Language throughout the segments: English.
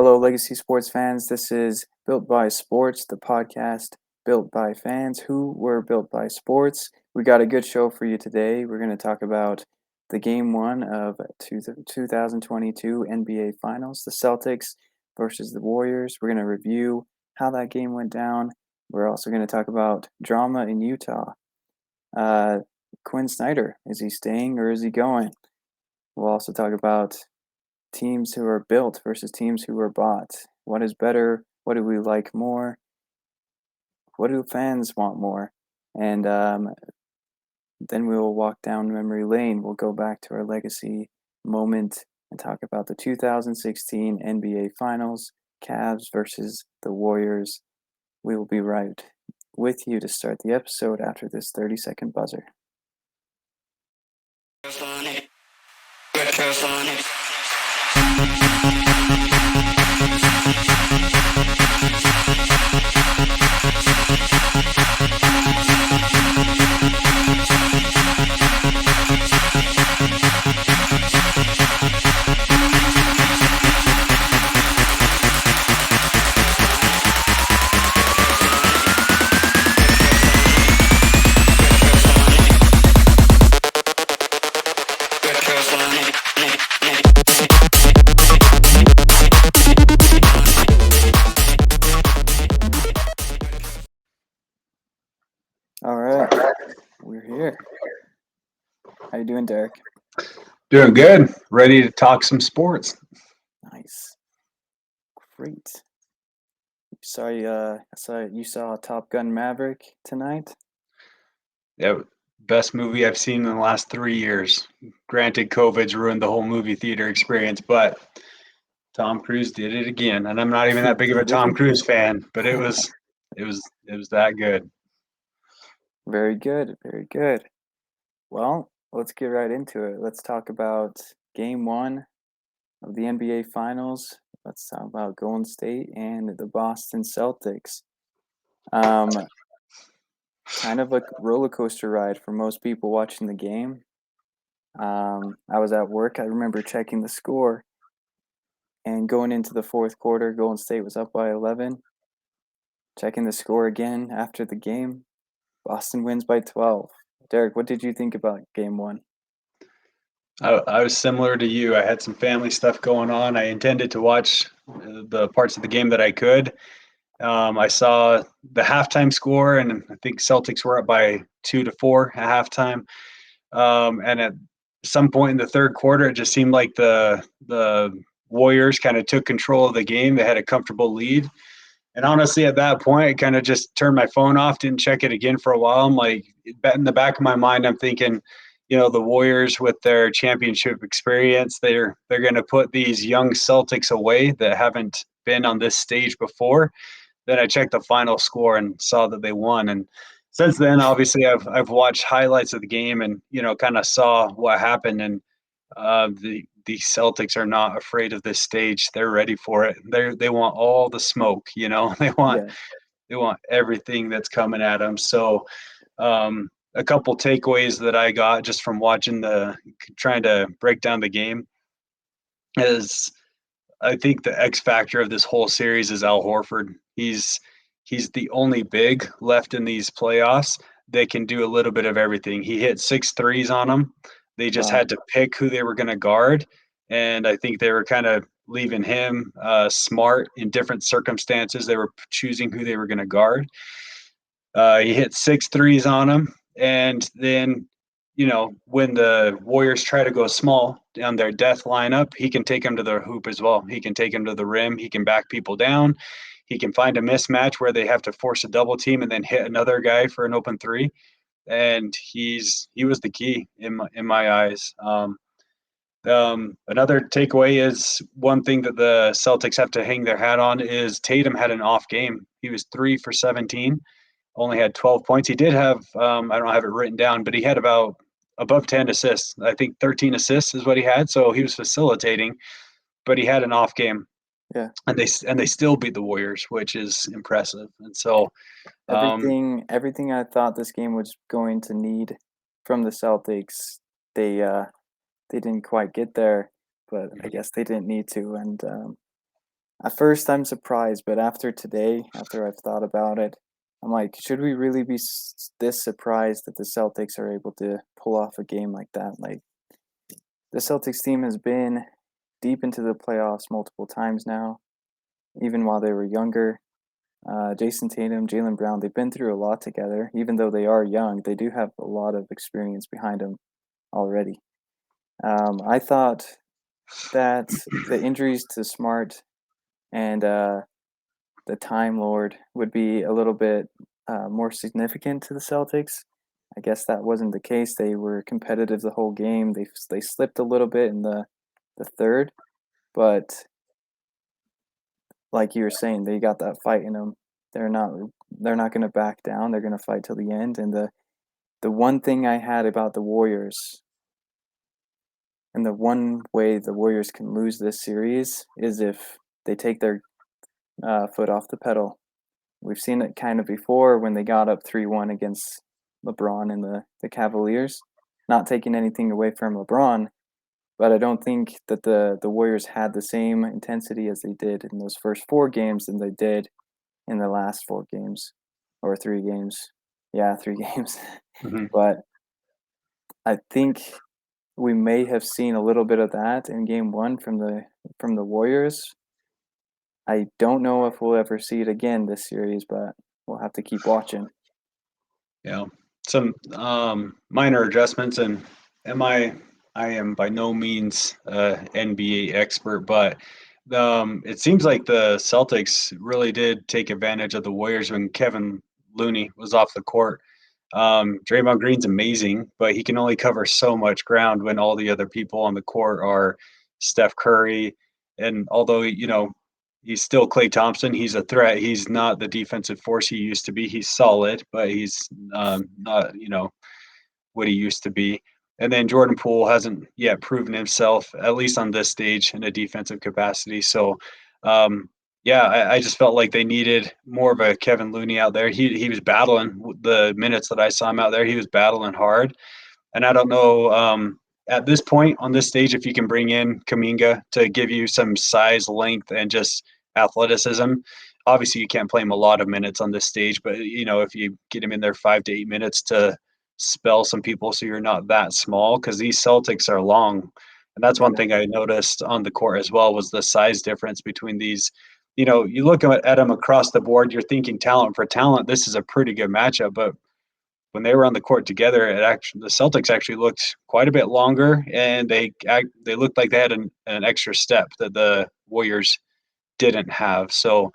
Hello, Legacy Sports fans. This is Built by Sports, the podcast built by fans who were built by sports. We got a good show for you today. We're going to talk about the game one of 2022 NBA Finals, the Celtics versus the Warriors. We're going to review how that game went down. We're also going to talk about drama in Utah. Quinn Snyder, is he staying or is he going? We'll also talk about teams who are built versus teams who are bought. What is better? What do we like more? What do fans want more? And then we will walk down memory lane. We'll go back to our legacy moment and talk about the 2016 NBA Finals, Cavs versus the Warriors. We will be right with you to start the episode after this 30-second buzzer. All right, we're here. How you doing, Derek? Doing good. Ready to talk some sports. Nice, great. I saw you saw Top Gun Maverick tonight. Yeah, best movie I've seen in the last 3 years. Granted, COVID's ruined the whole movie theater experience, but Tom Cruise did it again. And I'm not even He that big of a did it Tom Cruise again. fan, but it was that good. Very good, very good. Well, let's get right into it. Let's talk about game one of the NBA Finals. Let's talk about Golden State and the Boston Celtics. Kind of a roller coaster ride for most people watching the game. I was at work. I remember checking the score, and going into the fourth quarter, Golden State was up by 11. Checking the score again after the game, Boston wins by 12. Derek, what did you think about game one? I was similar to you. I had some family stuff going on. I intended to watch the parts of the game that I could. I saw the halftime score, and I think Celtics were up by 2-4 at halftime. And at some point in the third quarter, it just seemed like the Warriors kind of took control of the game. They had a comfortable lead. And honestly, at that point, I kind of just turned my phone off, didn't check it again for a while. I'm like, in the back of my mind, I'm thinking, the Warriors with their championship experience, they're going to put these young Celtics away that haven't been on this stage before. Then I checked the final score and saw that they won. And since then, obviously, I've watched highlights of the game and kind of saw what happened. And the Celtics are not afraid of this stage. They're ready for it. They want all the smoke. They want Yeah, they want everything that's coming at them. So a couple takeaways that I got just from watching trying to break down the game is I think the X factor of this whole series is Al Horford. He's the only big left in these playoffs that can do a little bit of everything. He hit 6 threes on them. They just wow. had to pick who they were going to guard, and I think they were kind of leaving him smart in different circumstances. They were choosing who they were going to guard. He hit 6 threes on them, and then when the Warriors try to go small on their death lineup, he can take them to the hoop as well. He can take them to the rim. He can back people down. He can find a mismatch where they have to force a double team and then hit another guy for an open three. And he was the key in my eyes. Another takeaway is one thing that the Celtics have to hang their hat on is Tatum had an off game. He was 3 for 17, only had 12 points. He did have, I don't have it written down, but he had about above 10 assists. I think 13 assists is what he had. So he was facilitating, but he had an off game. Yeah. And they still beat the Warriors, which is impressive. And so Everything I thought this game was going to need from the Celtics, they didn't quite get there, but I guess they didn't need to. And At first, I'm surprised, but after today, after I've thought about it, I'm like, should we really be this surprised that the Celtics are able to pull off a game like that? Like, the Celtics team has been deep into the playoffs multiple times now, even while they were younger. Jason Tatum, Jaylen Brown, they've been through a lot together. Even though they are young, they do have a lot of experience behind them already. I thought that the injuries to Smart and the Time Lord would be a little bit more significant to the Celtics. I guess that wasn't the case. They were competitive the whole game. They slipped a little bit in the third, but like you were saying, they got that fight in them. They're not they're not going to back down. They're going to fight till the end. And the one thing I had about the Warriors, and the one way the Warriors can lose this series is if they take their foot off the pedal. We've seen it kind of before when they got up 3-1 against LeBron and the Cavaliers. Not taking anything away from LeBron, but I don't think that the Warriors had the same intensity as they did in those first four games than they did in the last four games or three games. Yeah, three games. Hmm. But I think we may have seen a little bit of that in game one from the Warriors. I don't know if we'll ever see it again this series, but we'll have to keep watching. Yeah, some minor adjustments, and am I am by no means NBA expert, but it seems like the Celtics really did take advantage of the Warriors when Kevin Looney was off the court. Draymond Green's amazing, but he can only cover so much ground when all the other people on the court are Steph Curry. And although, he's still Klay Thompson, he's a threat. He's not the defensive force he used to be. He's solid, but he's not, what he used to be. And then Jordan Poole hasn't yet proven himself, at least on this stage, in a defensive capacity. So, um, yeah, I just felt like they needed more of a Kevin Looney out there. He was battling the minutes that I saw him out there. He was battling hard, and I don't know at this point on this stage if you can bring in Kaminga to give you some size, length, and just athleticism. Obviously, you can't play him a lot of minutes on this stage, but if you get him in there 5 to 8 minutes to spell some people, so you're not that small because these Celtics are long, and that's one Yeah, thing I noticed on the court as well was the size difference between these. You look at them across the board, you're thinking talent for talent. This is a pretty good matchup, but when they were on the court together, the Celtics actually looked quite a bit longer, and they looked like they had an extra step that the Warriors didn't have. So,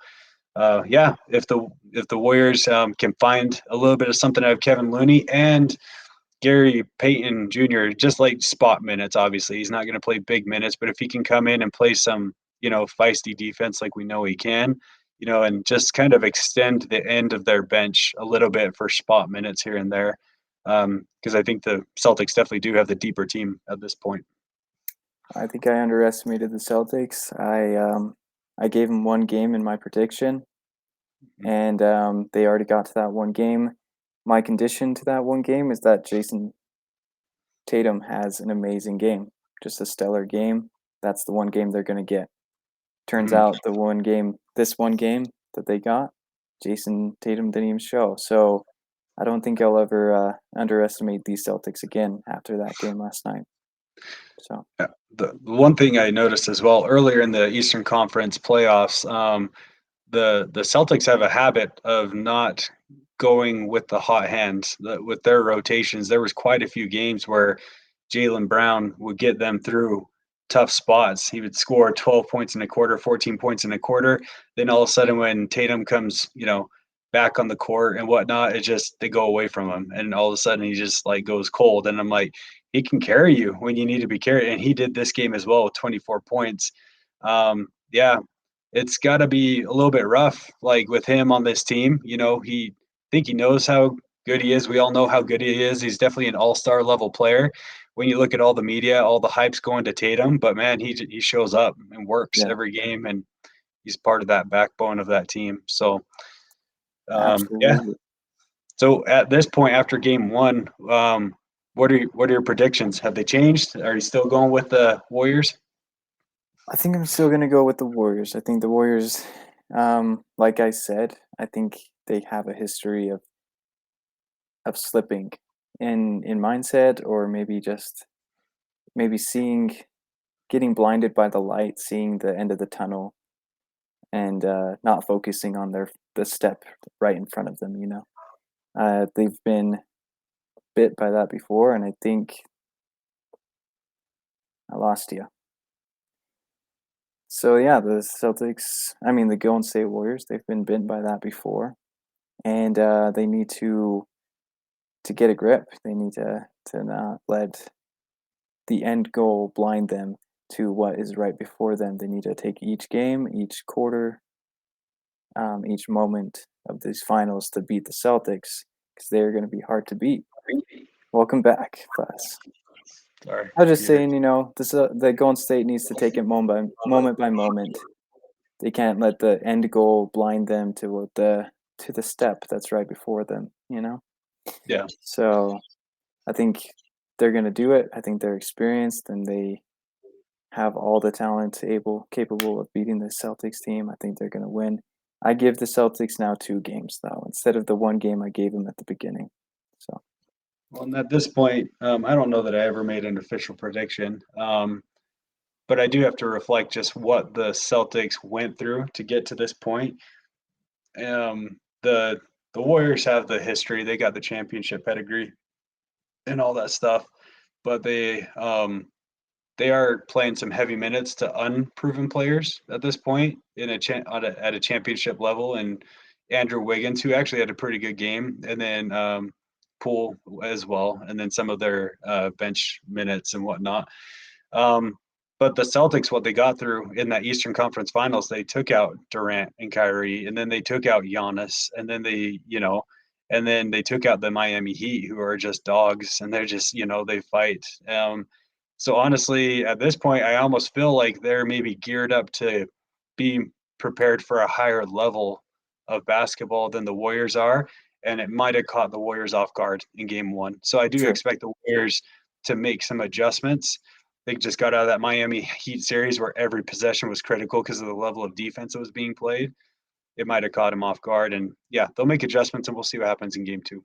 yeah, if the Warriors can find a little bit of something out of Kevin Looney and Gary Payton Jr., just like spot minutes, obviously he's not going to play big minutes, but if he can come in and play some, feisty defense like we know he can, and just kind of extend the end of their bench a little bit for spot minutes here and there, because I think the Celtics definitely do have the deeper team at this point. I think I underestimated the Celtics. I gave them one game in my prediction, Mhm. and they already got to that one game. My condition to that one game is that Jason Tatum has an amazing game, just a stellar game. That's the one game they're going to get. Turns Mhm. out this one game that they got, Jason Tatum didn't even show. So I don't think I'll ever underestimate these Celtics again after that game last night. So Yeah. The one thing I noticed as well earlier in the Eastern Conference playoffs, the Celtics have a habit of not going with the hot hand with their rotations. There was quite a few games where Jaylen Brown would get them through tough spots. He would score 12 points in a quarter, 14 points in a quarter. Then all of a sudden, when Tatum comes, back on the court and whatnot, it just they go away from him, and all of a sudden he just like goes cold. And I'm like, he can carry you when you need to be carried, and he did this game as well with 24 points. Yeah, it's got to be a little bit rough, like with him on this team. He think he knows how good he is. We all know how good he is. He's definitely an all-star level player. When you look at all the media, all the hype's going to Tatum, but man, he shows up and works yeah, every game, and he's part of that backbone of that team. So, yeah. absolutely. So at this point, after game one, what are your predictions? Have they changed? Are you still going with the Warriors? I think I'm still gonna go with the Warriors. I think the Warriors, like I said, I think they have a history of slipping in mindset, or maybe just maybe getting blinded by the light, seeing the end of the tunnel, and not focusing on the step right in front of them. They've been bit by that before, and I think I lost you. So yeah, the Golden State Warriors, they've been bitten by that before, and they need to get a grip. They need to not let the end goal blind them to what is right before them. They need to take each game, each quarter, each moment of these finals to beat the Celtics, because they're going to be hard to beat. Welcome back, class. Sorry, I was just muted. saying, the Golden State needs to take it moment by moment. They can't let the end goal blind them to the step that's right before them. Yeah. So I think they're going to do it. I think they're experienced and they have all the talent capable of beating the Celtics team. I think they're going to win. I give the Celtics now 2 games though, instead of the 1 game I gave them at the beginning. So Well, and at this point, I don't know that I ever made an official prediction, but I do have to reflect just what the Celtics went through to get to this point. The Warriors have the history; they got the championship pedigree and all that stuff, but they are playing some heavy minutes to unproven players at this point at a championship level, and Andrew Wiggins, who actually had a pretty good game, and then Poole as well, and then some of their bench minutes and whatnot. Um, but the Celtics, what they got through in that Eastern Conference Finals, they took out Durant and Kyrie, and then they took out Giannis, and then and then they took out the Miami Heat, who are just dogs, and they're just, they fight. So honestly, at this point, I almost feel like they're maybe geared up to be prepared for a higher level of basketball than the Warriors are, and it might have caught the Warriors off guard in Game 1. So I do true. expect the Warriors to make some adjustments. They just got out of that Miami Heat series where every possession was critical because of the level of defense that was being played. It might have caught them off guard, and yeah, they'll make adjustments, and we'll see what happens in Game 2.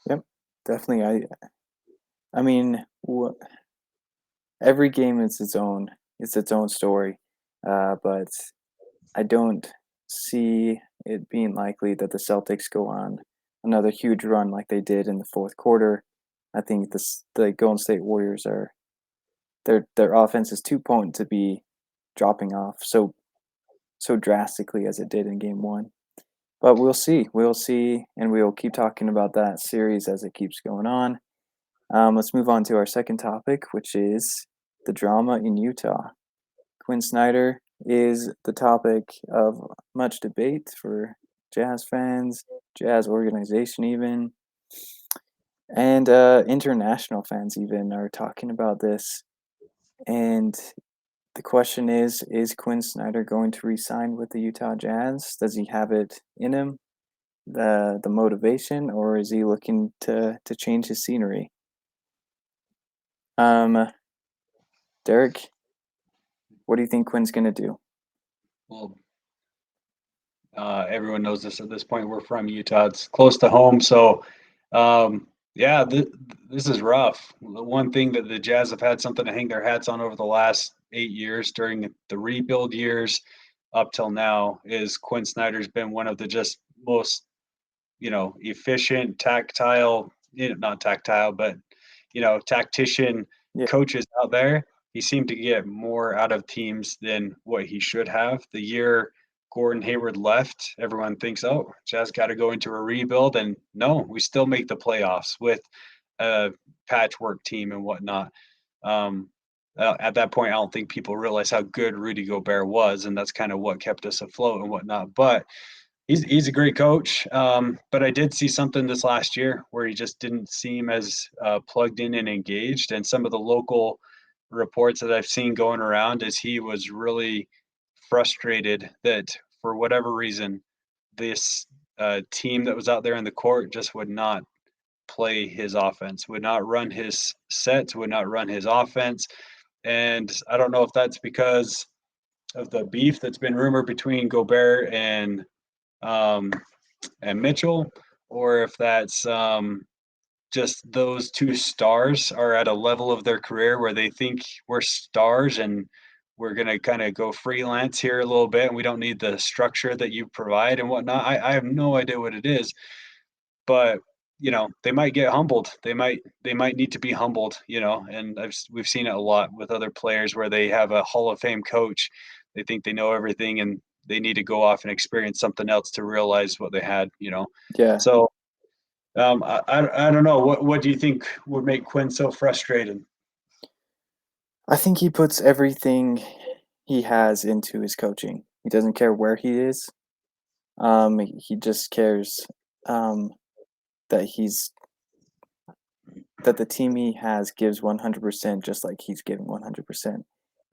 Yep, definitely. I mean, every game is its own story, but I don't see it being likely that the Celtics go on another huge run like they did in the fourth quarter. I think the Golden State Warriors are their offense is too potent to be dropping off so drastically as it did in Game 1. But we'll see, and we'll keep talking about that series as it keeps going on. Let's move on to our second topic, which is the drama in Utah. Quinn Snyder is the topic of much debate for Jazz fans, Jazz organization even, and international fans even are talking about this. And the question is Quinn Snyder going to resign with the Utah Jazz? Does he have it in him, the motivation, or is he looking to change his scenery? Um, Derek, what do you think Quinn's gonna do? Well, everyone knows this at this point. We're from Utah. It's close to home, so yeah, this is rough. The one thing that the Jazz have had something to hang their hats on over the last 8 years during the rebuild years up till now is Quinn Snyder's been one of the just most efficient, tactile, not tactile, but tactician Yeah, coaches out there. He seemed to get more out of teams than what he should have. The year Gordon Hayward left, everyone thinks, oh, Jazz got to go into a rebuild. And no, we still make the playoffs with a patchwork team and whatnot. Um, at that point, I don't think people realize how good Rudy Gobert was, and that's kind of what kept us afloat and whatnot. But he's a great coach, but I did see something this last year where he just didn't seem as plugged in and engaged. And some of the local reports that I've seen going around is he was really frustrated that for whatever reason this team that was out there in the court just would not play his offense, would not run his sets, would not run his offense, And I don't know if that's because of the beef that's been rumored between Gobert um, and Mitchell, or if that's just those two stars are at a level of their career where they think we're stars and we're going to kind of go freelance here a little bit and we don't need the structure that you provide and whatnot. I have no idea what it is, but they might get humbled. They might need to be humbled, and we've seen it a lot with other players where they have a Hall of Fame coach. They think they know everything and they need to go off and experience something else to realize what they had. Yeah. So I don't know. What do you think would make Quinn so frustrated? I think he puts everything he has into his coaching. He doesn't care where he is. He just cares um, that he's that the team he has gives 100%, just like he's giving 100%.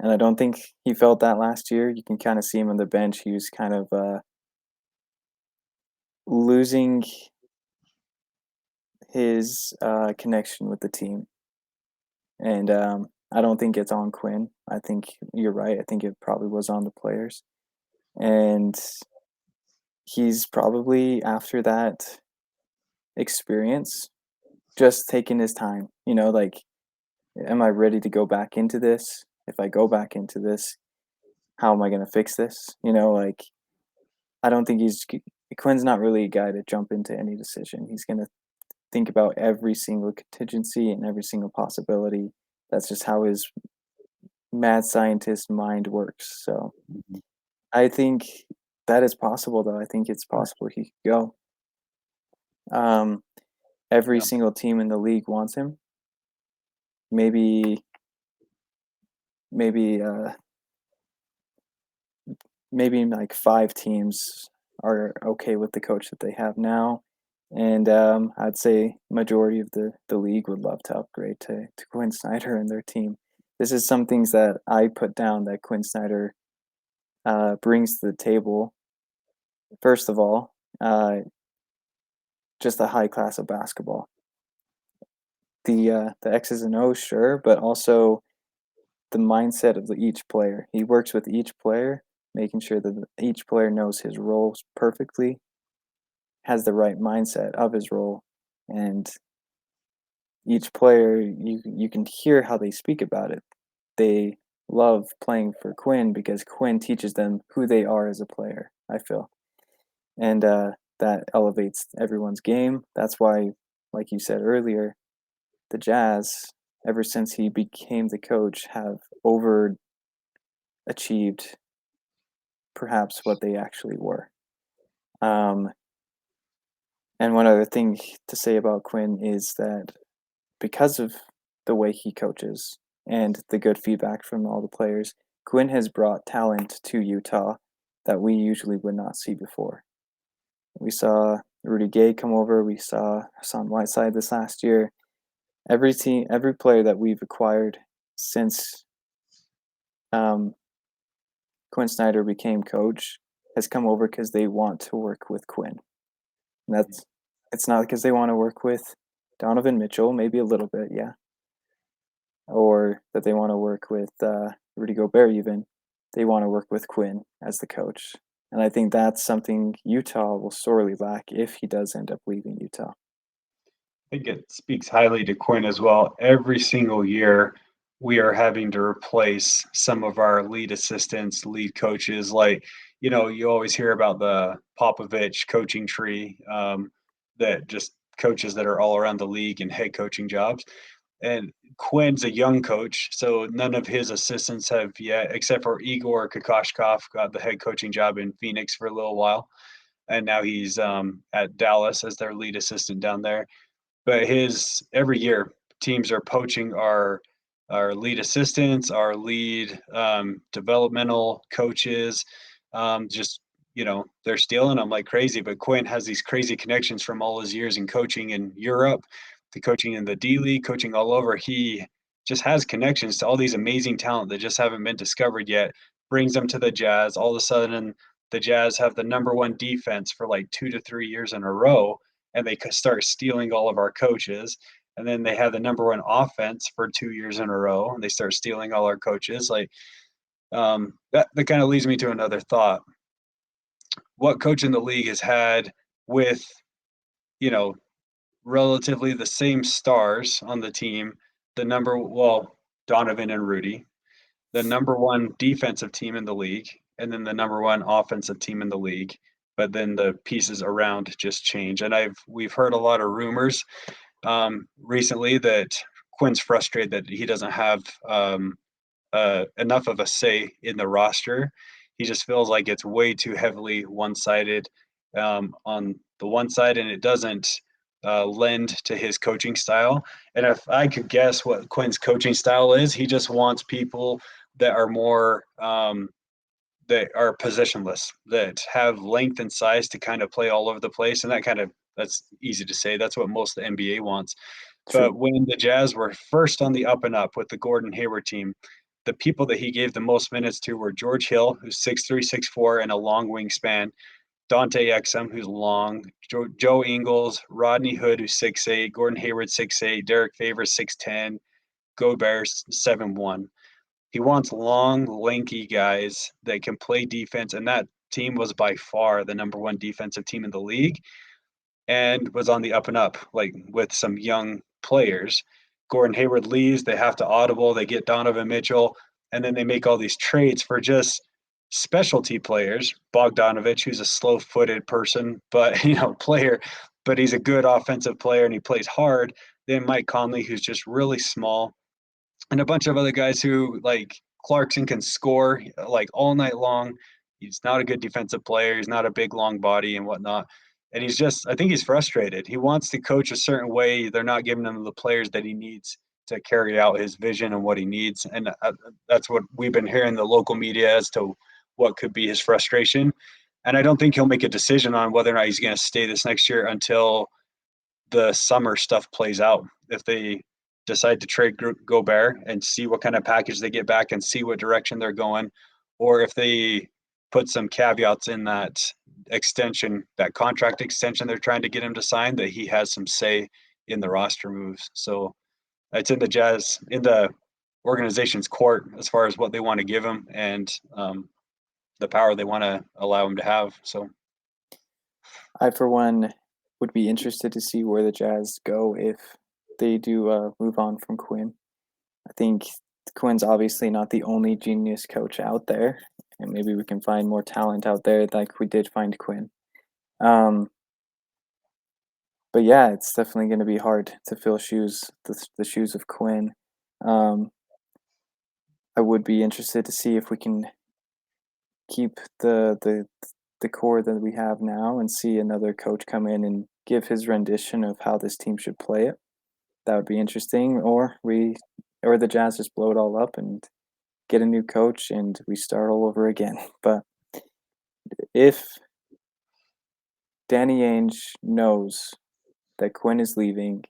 And I don't think he felt that last year. You can kind of see him on the bench. He was kind of losing his connection with the team. And I don't think it's on Quinn. I think you're right. I think it probably was on the players. And he's probably, after that experience, just taking his time. Like, am I ready to go back into this? If I go back into this, how am I going to fix this? Like, I don't think Quinn's not really a guy to jump into any decision. He's going to think about every single contingency and every single possibility. That's just how his mad scientist mind works. So Mhm. I think that is possible, though. I think it's possible he could go. Um, every Yeah. single team in the league wants him. Maybe, maybe, maybe like 5 teams are okay with the coach that they have now, and I'd say majority of the league would love to upgrade to Quinn Snyder and their team. This is some things that I put down that Quinn Snyder brings to the table. First of all, just a high class of basketball. The X's and O's, sure, but also the mindset of each player. He works with each player, making sure that each player knows his roles perfectly, has the right mindset of his role, and each player you can hear how they speak about it. They love playing for Quinn because Quinn teaches them who they are as a player, I feel. And that elevates everyone's game. That's why, like you said earlier, the Jazz, ever since he became the coach, have overachieved perhaps what they actually were. Um, and one other thing to say about Quinn is that because of the way he coaches and the good feedback from all the players, Quinn has brought talent to Utah that we usually would not see before. We saw Rudy Gay come over. We saw Hassan Whiteside this last year. Every team, every player that we've acquired since um, Quinn Snyder became coach has come over because they want to work with Quinn. And it's not because they want to work with Donovan Mitchell, maybe a little bit, yeah, or that they want to work with Rudy Gobert even. They want to work with Quinn as the coach. And I think that's something Utah will sorely lack if he does end up leaving Utah. I think it speaks highly to Quinn as well. Every single year, we are having to replace some of our lead assistants, lead coaches. Like, you always hear about the Popovich coaching tree, that just coaches that are all around the league and head coaching jobs. And Quinn's a young coach, so none of his assistants have yet, except for Igor Kokoshkov, got the head coaching job in Phoenix for a little while, and now he's at Dallas as their lead assistant down there. But his every year teams are poaching our lead assistants, our lead developmental coaches. Just they're stealing them like crazy. But Quinn has these crazy connections from all his years in coaching in Europe, to coaching in the D League, coaching all over. He just has connections to all these amazing talent that just haven't been discovered yet. Brings them to the Jazz. All of a sudden, the Jazz have the number one defense for like 2 to 3 years in a row, and they start stealing all of our coaches. and then they have the number one offense for 2 years in a row, and they start stealing all our coaches. Like that kind of leads me to another thought. What coach in the league has had with you know relatively the same stars on the team, Donovan and Rudy, the number one defensive team in the league, and then the number one offensive team in the league. But then the pieces around just change. And we've heard a lot of rumors recently that Quinn's frustrated that he doesn't have enough of a say in the roster. He just feels like it's way too heavily one-sided on the one side, and it doesn't lend to his coaching style. And if I could guess what Quinn's coaching style is, he just wants people that are more that are positionless, that have length and size to kind of play all over the place, and that's easy to say. That's what most of the NBA wants. But True. when the Jazz were first on the up and up with the Gordon Hayward team, the people that he gave the most minutes to were George Hill, who's 6'3", 6'4", and a long wingspan, Dante Exum, who's long, Joe Ingles, Rodney Hood, who's 6'8", Gordon Hayward 6'8", Derek Favors 6'10", Gobert 7'1". He wants long, lanky guys that can play defense, and that team was by far the number one defensive team in the league and was on the up and up, like with some young players. Gordon Hayward leaves, they have to audible, they get Donovan Mitchell, and then they make all these trades for just specialty players. Bogdanovich, who's a slow-footed person, but player, but he's a good offensive player and he plays hard. Then Mike Conley, who's just really small, and a bunch of other guys who like Clarkson can score like all night long. He's not a good defensive player. He's not a big long body and whatnot. And I think he's frustrated. He wants to coach a certain way. They're not giving him the players that he needs to carry out his vision and what he needs. And that's what we've been hearing the local media as to what could be his frustration. And I don't think he'll make a decision on whether or not he's going to stay this next year until the summer stuff plays out. If they decide to trade Gobert and see what kind of package they get back and see what direction they're going, or if they put some caveats in that extension, that contract extension they're trying to get him to sign, that he has some say in the roster moves. So it's in the organization's court as far as what they want to give him and the power they want to allow him to have. So I, for one, would be interested to see where the Jazz go if they do move on from Quinn. I think Quinn's obviously not the only genius coach out there, and maybe we can find more talent out there like we did find Quinn. Um, but yeah, it's definitely going to be hard to fill the shoes of Quinn. Um, I would be interested to see if we can keep the core that we have now and see another coach come in and give his rendition of how this team should play it. That would be interesting. Or the Jazz just blow it all up and get a new coach and we start all over again. But if Danny Ainge knows that Quinn is leaving,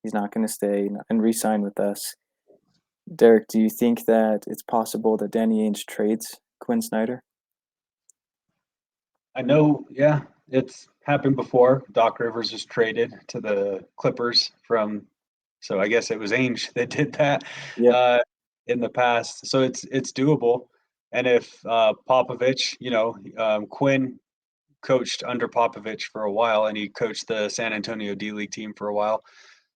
he's not going to stay and re-sign with us. Derek, do you think that it's possible that Danny Ainge trades Quinn Snyder? I know, yeah, it's happened before. Doc Rivers was traded to the Clippers so I guess it was Ainge that did that Yeah, uh, in the past. So it's doable. And if Popovich, Quinn coached under Popovich for a while, and he coached the San Antonio D League team for a while.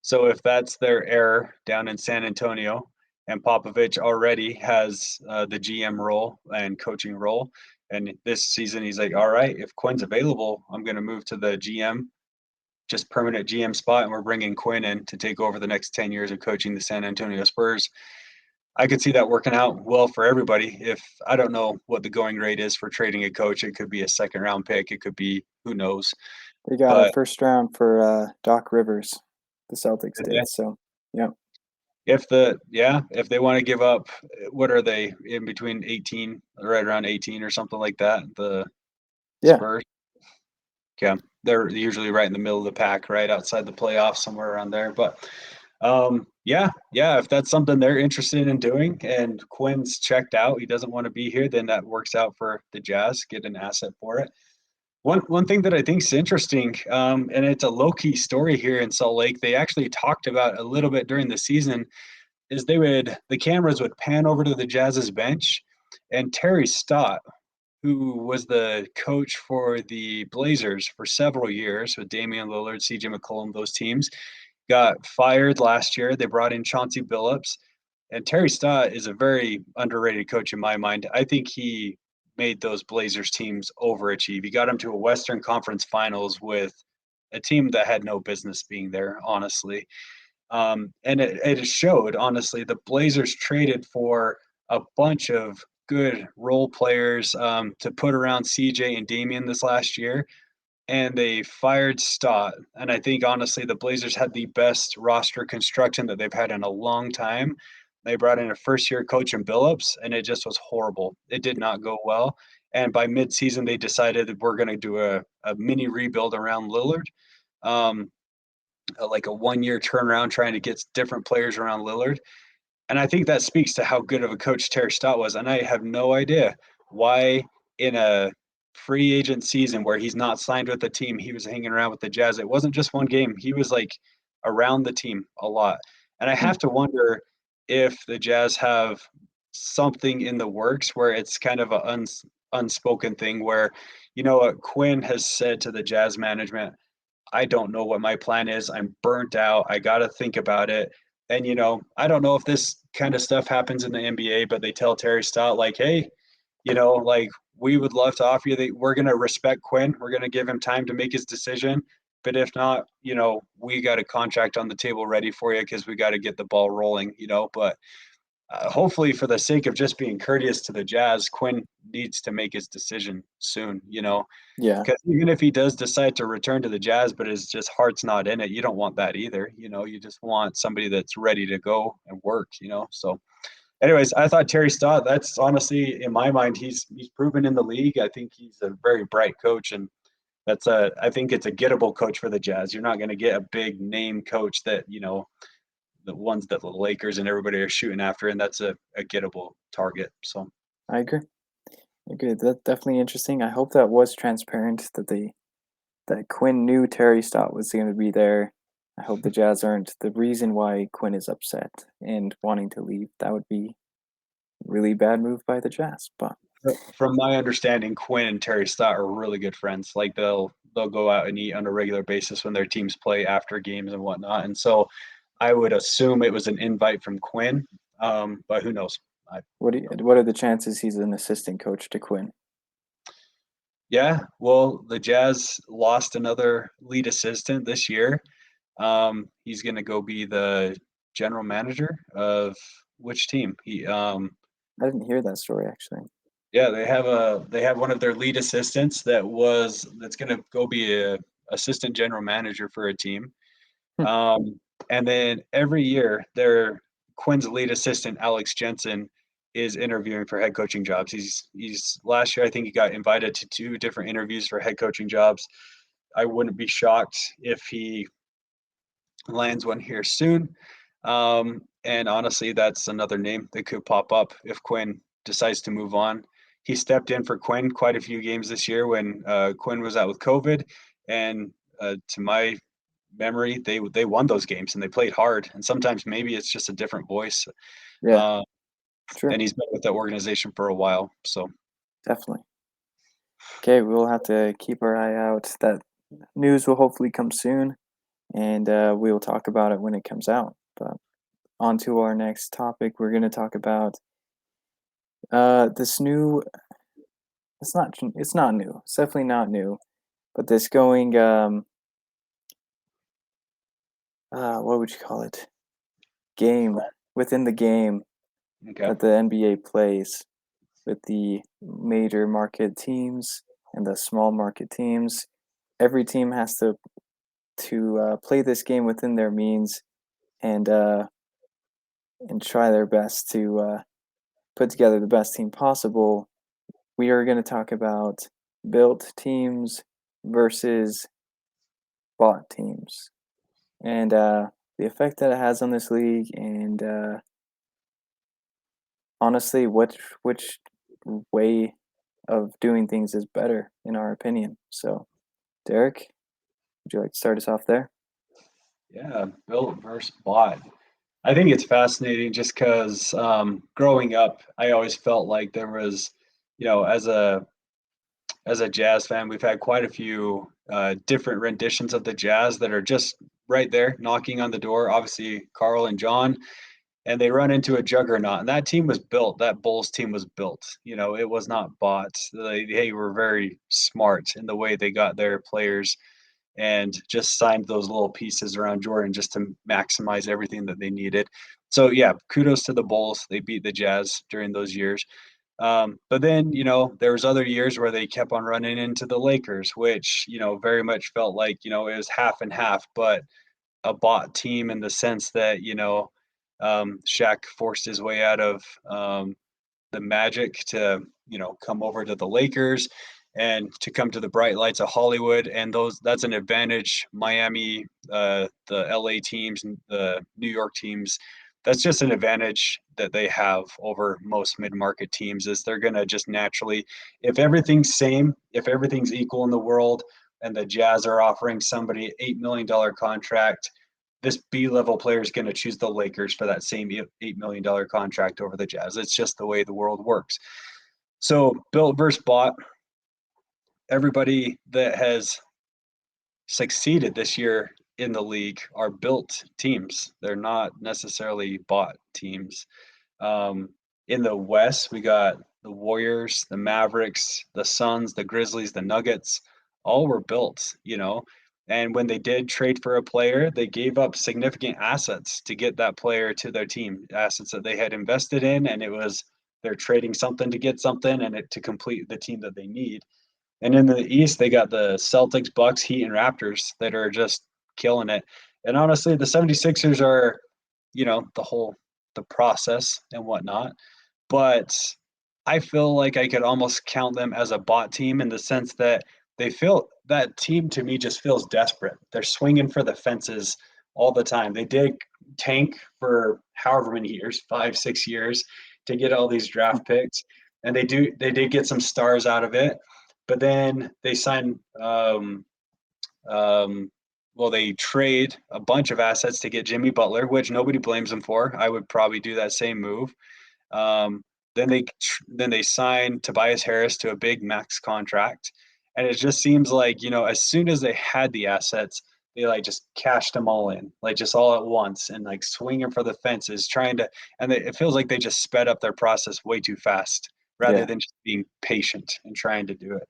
So if that's their error down in San Antonio, and Popovich already has the GM role and coaching role, and this season he's like, all right, if Quinn's available, I'm going to move to the GM, just permanent GM spot, and we're bringing Quinn in to take over the next 10 years of coaching the San Antonio Spurs. I could see that working out well for everybody. If I don't know what the going rate is for trading a coach, it could be a second round pick, it could be who knows. they got a But first round for Doc Rivers. The Celtics did. So, yeah. if they want to give up, what are they in between 18, right around 18 or something like that? The Yeah. Spurs, yeah, they're usually right in the middle of the pack, right outside the playoffs, somewhere around there. But yeah, if that's something they're interested in doing, and Quinn's checked out, he doesn't want to be here, then that works out for the Jazz. Get an asset for it. One thing that I think is interesting, and it's a low key story here in Salt Lake. They actually talked about a little bit during the season. Is the cameras would pan over to the Jazz's bench, and Terry Stott, who was the coach for the Blazers for several years with Damian Lillard, CJ McCollum, those teams, got fired last year. They brought in Chauncey Billups, and Terry Stott is a very underrated coach in my mind. I think he made those Blazers teams overachieve. He got them to a Western Conference Finals with a team that had no business being there, honestly. And it showed, honestly. The Blazers traded for a bunch of good role players to put around CJ and Damian this last year, and they fired Stott. And I think honestly, the Blazers had the best roster construction that they've had in a long time. They brought in a first-year coach in Billups, and it just was horrible. It did not go well. And by mid-season, they decided that we're going to do a mini rebuild around Lillard. Um, like a 1 year turnaround trying to get different players around Lillard. And I think that speaks to how good of a coach Terry Stott was. And I have no idea why in a free agent season where he's not signed with the team, he was hanging around with the Jazz. It wasn't just one game. He was like around the team a lot. And I Hmm. have to wonder if the Jazz have something in the works where it's kind of an unspoken thing where, you know what, Quinn has said to the Jazz management, I don't know what my plan is. I'm burnt out. I got to think about it. And, I don't know if this kind of stuff happens in the NBA, but they tell Terry Stott, like, hey, like we would love to offer you we're going to respect Quinn. We're going to give him time to make his decision. But if not, we got a contract on the table ready for you because we got to get the ball rolling. But hopefully, for the sake of just being courteous to the Jazz, Quinn needs to make his decision soon. Yeah, Because even if he does decide to return to the Jazz, but his just heart's not in it, you don't want that either. You just want somebody that's ready to go and work. So, anyways, I thought Terry Stott. That's honestly, in my mind, he's proven in the league. I think he's a very bright coach, and I think it's a gettable coach for the Jazz. You're not going to get a big name coach that the ones that the Lakers and everybody are shooting after, and that's a gettable target. So. I agree. I agree. That's definitely interesting. I hope that was transparent that Quinn knew Terry Stott was going to be there. I hope the Jazz aren't the reason why Quinn is upset and wanting to leave. That would be a really bad move by the Jazz. But From my understanding, Quinn and Terry Stott are really good friends. Like they'll go out and eat on a regular basis when their teams play after games and whatnot. And so I would assume it was an invite from Quinn, but who knows? I, what are the chances he's an assistant coach to Quinn? yeah, well, the Jazz lost another lead assistant this year. He's going to go be the general manager of which team? I didn't hear that story actually. Yeah, they have one of their lead assistants that's going to go be a assistant general manager for a team. Hmm. And then every year, their Quinn's lead assistant Alex Jensen is interviewing for head coaching jobs. He's last year I think he got invited to 2 different interviews for head coaching jobs. I wouldn't be shocked if he lands one here soon. And honestly, that's another name that could pop up if Quinn decides to move on. He stepped in for Quinn quite a few games this year when Quinn was out with COVID, and to my memory, they won those games and they played hard. And sometimes maybe it's just a different voice. Yeah, Uh, true. and he's been with that organization for a while. So Definitely. Okay, we'll have to keep our eye out. That news will hopefully come soon, and we will talk about it when it comes out. But on to our next topic, we're going to talk about this new. It's not new. It's definitely not new. But this going. What would you call it? Game within the game okay, that the NBA plays with the major market teams and the small market teams. Every team has to play this game within their means and uh, and try their best to put together the best team possible. We are going to talk about built teams versus bought teams and the effect that it has on this league and honestly which way of doing things is better, in our opinion. So, Derek, would you like to start us off there? Yeah, built versus bought. I think it's fascinating just because growing up, I always felt like there was, as a jazz fan, we've had quite a few different renditions of the jazz that are just right there knocking on the door. Obviously, Carl and John, and they run into a juggernaut. And that team was built. That Bulls team was built. It was not bought. They were very smart in the way they got their players and just signed those little pieces around Jordan just to maximize everything that they needed. So yeah, kudos to the Bulls. They beat the Jazz during those years. But then, there was other years where they kept on running into the Lakers, which, very much felt like, it was half and half, but a bought team in the sense that, Shaq forced his way out of the Magic to, come over to the Lakers and to come to the bright lights of Hollywood. And that's an advantage. Miami, the LA teams, and the New York teams, that's just an advantage that they have over most mid-market teams is they're going to just naturally, if everything's same, if everything's equal in the world and the Jazz are offering somebody $8 million contract, this B-level player is going to choose the Lakers for that same $8 million contract over the Jazz. It's just the way the world works. So built versus bought, everybody that has succeeded this year in the league are built teams. They're not necessarily bought teams. Um, in the West, we got the Warriors, the Mavericks, the Suns, the Grizzlies, the Nuggets. All were built. And when they did trade for a player, they gave up significant assets to get that player to their team, assets that they had invested in, and it was they're trading something to get something and to complete the team that they need. And in the East, they got the Celtics, Bucks, Heat, and Raptors that are just killing it. And honestly, the 76ers are, the process and whatnot. But I feel like I could almost count them as a bot team in the sense that that team to me just feels desperate. They're swinging for the fences all the time. They did tank for however many years, 5, 6 years, to get all these draft picks, and they did get some stars out of it. But then they signed, um, well, they trade a bunch of assets to get Jimmy Butler, which nobody blames them for. I would probably do that same move. Um, then they signed Tobias Harris to a big max contract, and it just seems like as soon as they had the assets, they like just cashed them all in, like just all at once, and like swinging for the fences, trying to. And it feels like they just sped up their process way too fast, rather Yeah, than just being patient and trying to do it.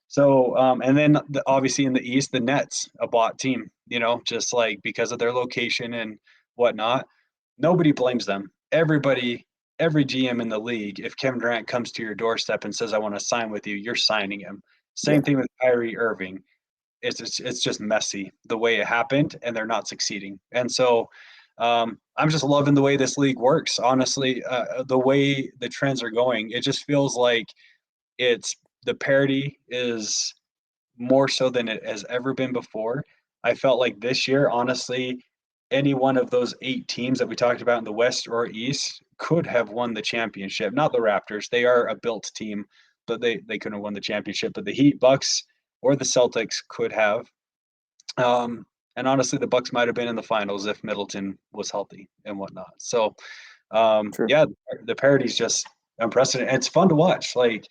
So, and then obviously in the East, the Nets, a bought team, just like because of their location and whatnot. Nobody blames them. Every GM in the league, if Kevin Durant comes to your doorstep and says, "I want to sign with you," you're signing him. Same yeah, thing with Kyrie Irving. It's just messy the way it happened, and they're not succeeding. And so, I'm just loving the way this league works. Honestly, the way the trends are going, it just feels like it's the parity is more so than it has ever been before. I felt like this year, honestly, any one of those 8 teams that we talked about in the West or East could have won the championship. Not the Raptors; they are a built team, but they couldn't have won the championship. But the Heat, Bucks, or the Celtics could have. And honestly, the Bucks might have been in the finals if Middleton was healthy and whatnot. So true. yeah, the parity's just unprecedented. It's fun to watch. Like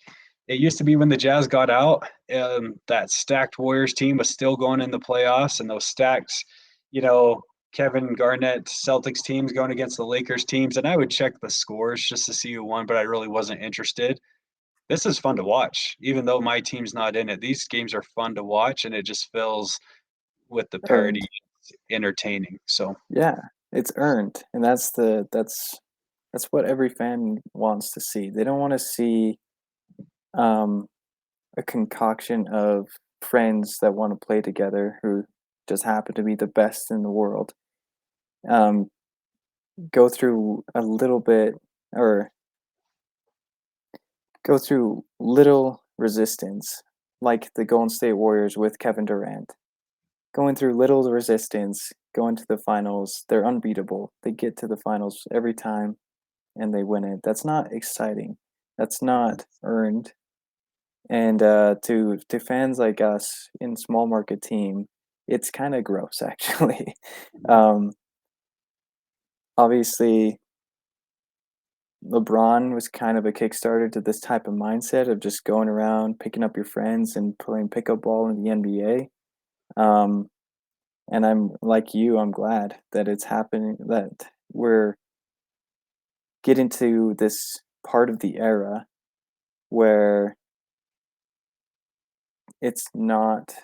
it used to be when the Jazz got out, that stacked Warriors team was still going in the playoffs, and those stacked, you know, Kevin Garnett Celtics teams going against the Lakers teams, and I would check the scores just to see who won, but I really wasn't interested. This is fun to watch, even though my team's not in it. These games are fun to watch, and it just feels with the parity Earned. entertaining. So Yeah, it's earned, and that's what every fan wants to see. They don't want to see um, a concoction of friends that want to play together who just happen to be the best in the world. Um, go through a little bit or go through little resistance, like the Golden State Warriors with Kevin Durant. Going through little resistance, going to the finals, they're unbeatable. They get to the finals every time and they win it. That's not exciting. That's not earned. And to fans like us in small market team, it's kind of gross actually. Mhm. um, Obviously, LeBron was kind of a kickstarter to this type of mindset of just going around, picking up your friends, and playing pickup ball in the NBA. Um, and I'm like you, I'm glad that it's happening, that we're getting to this part of the era where it's not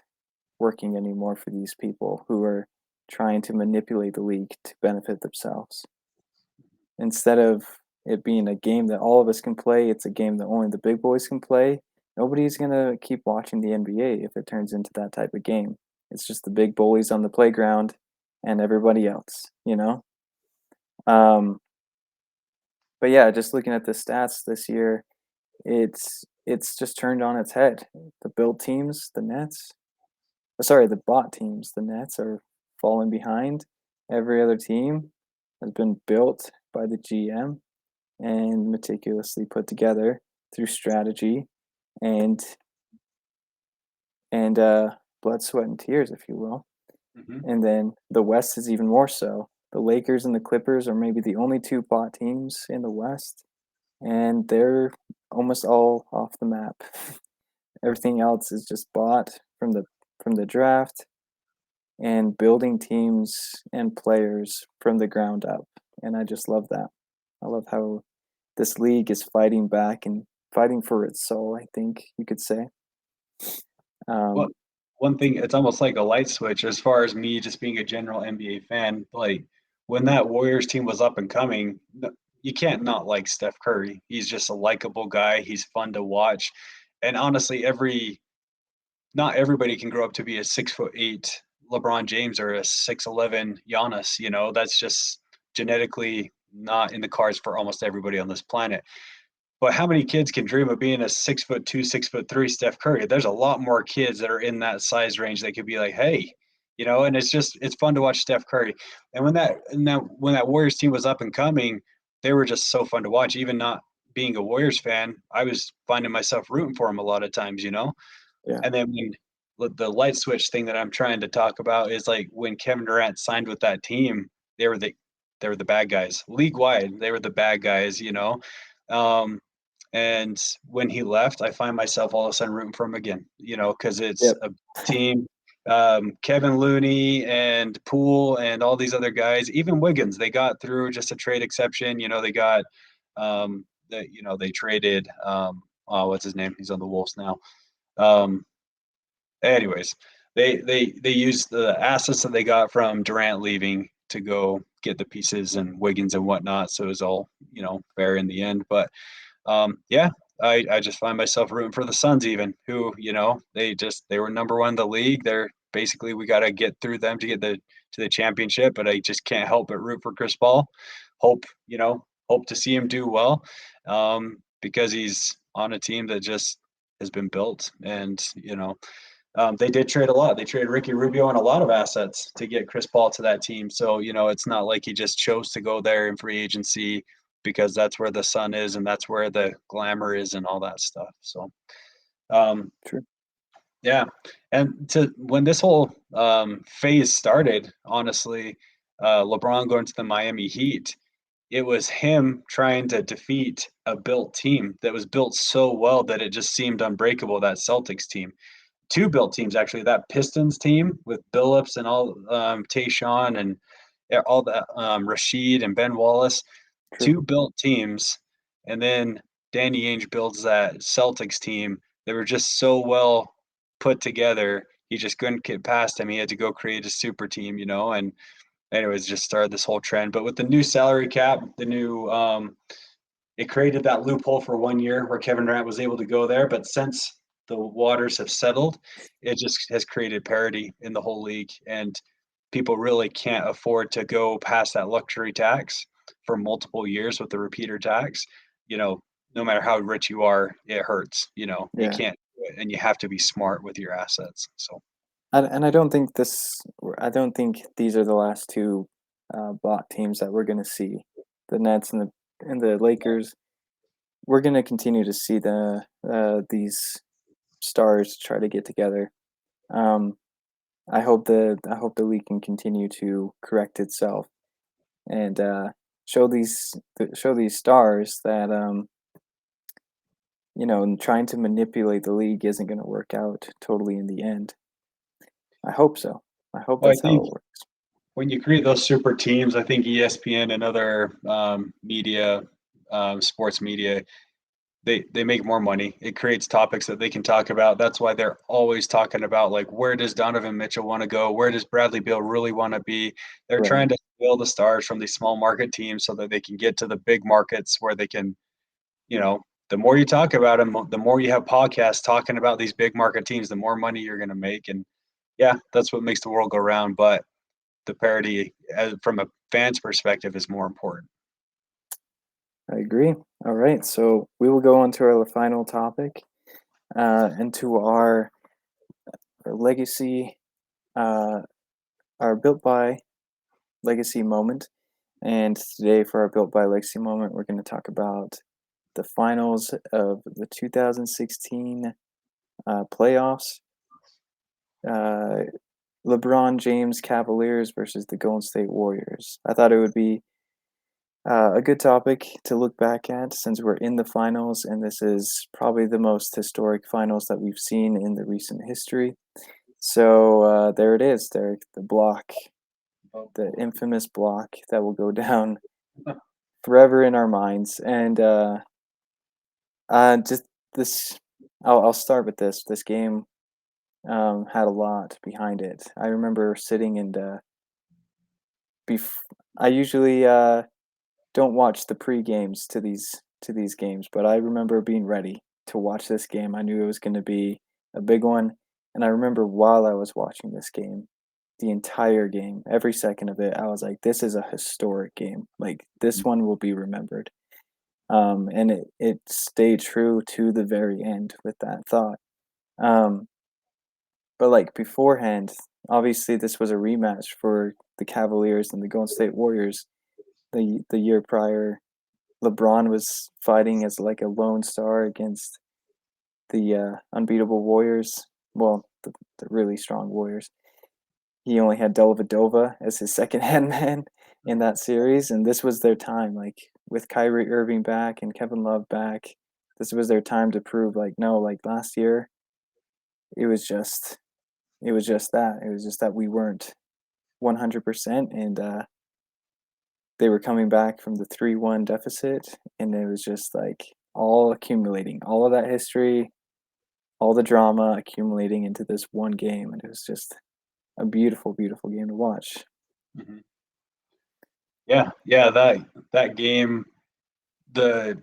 working anymore for these people who are trying to manipulate the league to benefit themselves. Instead of it being a game that all of us can play, it's a game that only the big boys can play. Nobody's gonna keep watching the NBA if it turns into that type of game. It's just the big bullies on the playground and everybody else, you know? Um, but yeah, just looking at the stats this year, it's just turned on its head. The build teams, the Nets, sorry, the bot teams, the Nets are falling behind. Every other team has been built by the GM and meticulously put together through strategy and and blood, sweat, and tears, if you will. Mhm. And then the West is even more so. The Lakers and the Clippers are maybe the only two bot teams in the West, and they're almost all off the map. Everything else is just bought from the draft and building teams and players from the ground up. And I just love that. I love how this league is fighting back and fighting for its soul, I think you could say. Well, Um, one thing, it's almost like a light switch as far as me just being a general NBA fan. Like when that Warriors team was up and coming, you can't not like Steph Curry. He's just a likable guy. He's fun to watch. And honestly, not everybody can grow up to be a 6'8" LeBron James or a 6'11" Giannis. That's just genetically not in the cards for almost everybody on this planet. But how many kids can dream of being a 6'2", 6'3" Steph Curry? There's a lot more kids that are in that size range that could be like, hey, and it's fun to watch Steph Curry. And when that Warriors team was up and coming, they were just so fun to watch. Even not being a Warriors fan, I was finding myself rooting for them a lot of times. yeah, And then when the light switch thing that I'm trying to talk about is like when Kevin Durant signed with that team, they were the they were the bad guys. League wide, they were the bad guys. Um, and when he left, I find myself all of a sudden rooting for him again, because it's yep, a team. Kevin Looney and Poole and all these other guys, even Wiggins, they got through just a trade exception. They got they traded oh, what's his name? He's on the Wolves now. Um, Anyways, they used the assets that they got from Durant leaving to go get the pieces and Wiggins and whatnot. So it was all fair in the end. But yeah, I just find myself rooting for the Suns even, who they were number one in the league. They're basically we got to get through them to get the championship. But I just can't help but root for Chris Paul. Hope to see him do well, because he's on a team that just has been built and they did trade a lot. They traded Ricky Rubio and a lot of assets to get Chris Paul to that team. So, it's not like he just chose to go there in free agency because that's where the sun is and that's where the glamour is and all that stuff. So, um, true. yeah. And to when this whole phase started, honestly, LeBron going to the Miami Heat, it was him trying to defeat a built team that was built so well that it just seemed unbreakable, that Celtics team two built teams actually. That Pistons team with Billups and all Tayshaun and all that Rashid and Ben Wallace, True. two built teams, and then Danny Ainge builds that Celtics team. They were just so well put together. He just couldn't get past him. He had to go create a super team. And anyways, just started this whole trend. But with the new salary cap, the new it created that loophole for 1 year where Kevin Durant was able to go there. But since the waters have settled, it just has created parity in the whole league. And people really can't afford to go past that luxury tax for multiple years with the repeater tax. You know, no matter how rich you are, it hurts. You Yeah. can't do it, and you have to be smart with your assets. So, And I don't think I don't think these are the last two bot teams that we're going to see. The Nets and the Lakers. We're going to continue to see these. stars try to get together. Um, I hope the league can continue to correct itself and show these stars that and trying to manipulate the league isn't going to work out totally in the end. I hope so. I hope Well, I that's how think it works. when you create those super teams, I think ESPN and other media, sports media, they make more money. It creates topics that they can talk about. That's why they're always talking about like where does Donovan Mitchell want to go? Where does Bradley Beal really want to be? They're Right. trying to build the stars from these small market teams so that they can get to the big markets where they can, you know, the more you talk about them, the more you have podcasts talking about these big market teams, the more money you're going to make. And yeah, that's what makes the world go round. But the parity from a fan's perspective is more important. I agree. All right. So we will go on to our final topic, into our legacy, uh, our built by legacy moment. And today, for our built by legacy moment, we're going to talk about the finals of the 2016 playoffs. Uh, LeBron James Cavaliers versus the Golden State Warriors. I thought it would be a good topic to look back at since we're in the finals, and this is probably the most historic finals that we've seen in the recent history. So there it is, Derek, the block, the infamous block that will go down forever in our minds. And just this, I'll start with this. This game had a lot behind it. I remember sitting and I usually don't watch the pre games to these games, but I remember being ready to watch this game. I knew it was going to be a big one, and I remember while I was watching this game, the entire game, every second of it, I was like, "This is a historic game. Like this one will be remembered." And it stayed true to the very end with that thought. Um, but like beforehand, obviously this was a rematch for the Cavaliers and the Golden State Warriors the year prior. LeBron was fighting as like a lone star against the unbeatable Warriors. Well, the really strong Warriors. He only had Dellavedova as his second hand man in that series, and this was their time. Like with Kyrie Irving back and Kevin Love back, this was their time to prove like no, like last year, it was just it was just that. It was just that we weren't 100%, and they were coming back from the 3-1 deficit, and it was just like all accumulating, all of that history, all the drama accumulating into this one game, and it was just a beautiful, beautiful game to watch. Mhm. Yeah, yeah, that game, the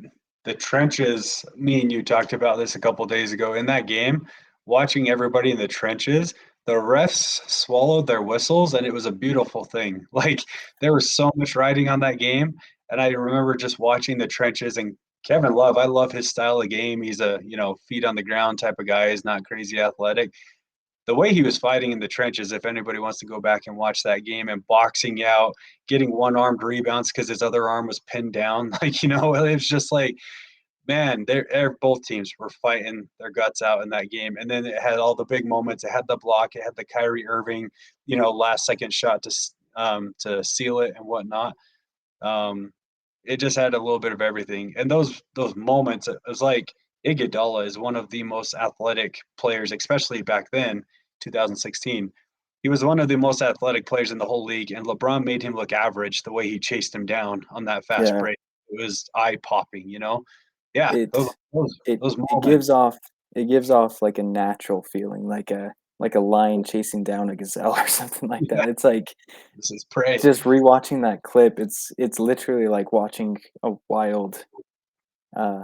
the trenches. Me and you talked about this a couple days ago. In that game, watching everybody in the trenches, the refs swallowed their whistles, and it was a beautiful thing. Like there was so much riding on that game, and I remember just watching the trenches and Kevin Love. I love his style of game. He's a feet on the ground type of guy. He's not crazy athletic, the way he was fighting in the trenches, if anybody wants to go back and watch that game, and boxing out, getting one-armed rebounds because his other arm was pinned down, like, it was just like, man, they're both teams were fighting their guts out in that game. And then it had all the big moments. It had the block, it had the Kyrie Irving, last second shot to seal it and whatnot. Um, it just had a little bit of everything. And those moments, it was like Iguodala is one of the most athletic players, especially back then, 2016. He was one of the most athletic players in the whole league, and LeBron made him look average the way he chased him down on that fast Yeah, break. It was eye popping. Yeah, those it those it those it gives moments. off it gives off like a natural feeling, like a lion chasing down a gazelle or something like Yeah, that. It's like this is prey. just rewatching that clip. It's literally like watching a wild uh,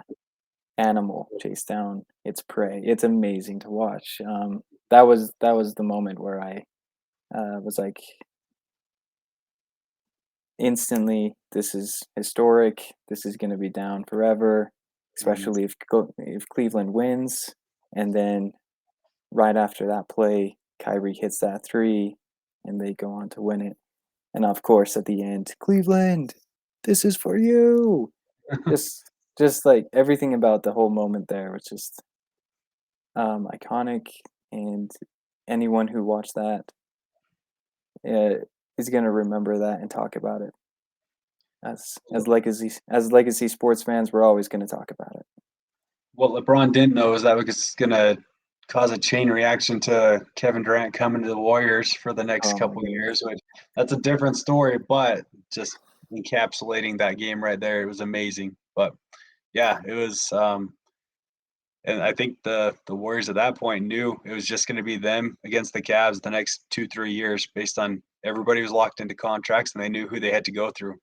animal chase down its prey. It's amazing to watch. That was the moment where I was like, instantly, this is historic. This is going to be down forever, Mhm. especially if Cleveland wins. And then right after that play, Kyrie hits that three, and they go on to win it. And of course, at the end, Cleveland, this is for you. Just just like everything about the whole moment there was just iconic, and anyone who watched that uh, is going to remember that and talk about it. As legacy sports fans, we're always going to talk about it. What LeBron didn't know is that was going to cause a chain reaction to Kevin Durant coming to the Warriors for the next Oh my couple of goodness. years, which that's a different story, but just encapsulating that game right there, it was amazing. But yeah, it was and I think the Warriors at that point knew it was just going to be them against the Cavs the next 2-3 years based on everybody was locked into contracts and they knew who they had to go through.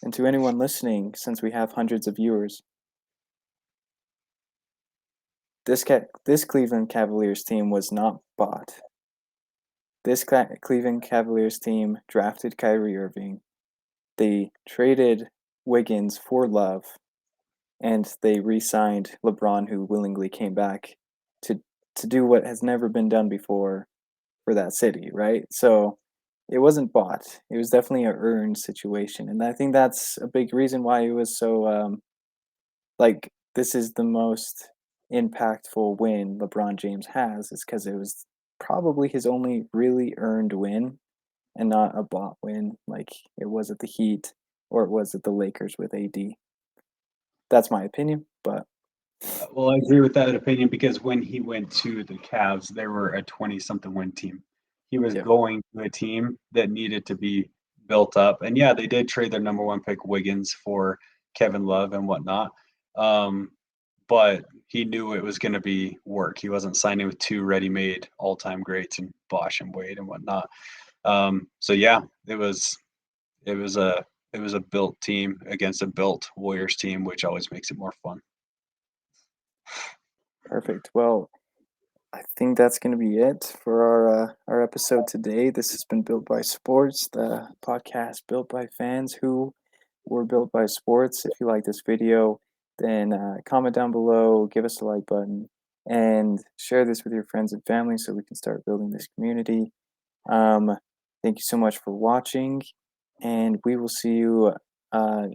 And to anyone listening, since we have hundreds of viewers, this Cleveland Cavaliers team was not bought. This Cleveland Cavaliers team drafted Kyrie Irving. They traded Wiggins for Love, and they re-signed LeBron, who willingly came back to to do what has never been done before for that city, right? So it wasn't bought. It was definitely a earned situation, and I think that's a big reason why it was so like this is the most impactful win LeBron James has is because it was probably his only really earned win and not a bought win like it was at the Heat or it was at the Lakers with AD. That's my opinion, but Well, I agree with that opinion because when he went to the Cavs, they were a 20-something win team. He was yeah, going to a team that needed to be built up. And yeah, they did trade their number one pick, Wiggins, for Kevin Love and whatnot. Um, but he knew it was going to be work. He wasn't signing with two ready-made all-time greats and Bosh and Wade and whatnot. So yeah, it was a it was a built team against a built Warriors team, which always makes it more fun. perfect. Well, I think that's going to be it for our episode today. This has been Built by Sports, the podcast built by fans who were built by sports. If you like this video, then comment down below, give us a like button, and share this with your friends and family so we can start building this community. Um, thank you so much for watching, and we will see you uh,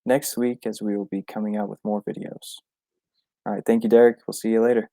next week as we will be coming out with more videos. All right, thank you, Derek. We'll see you later.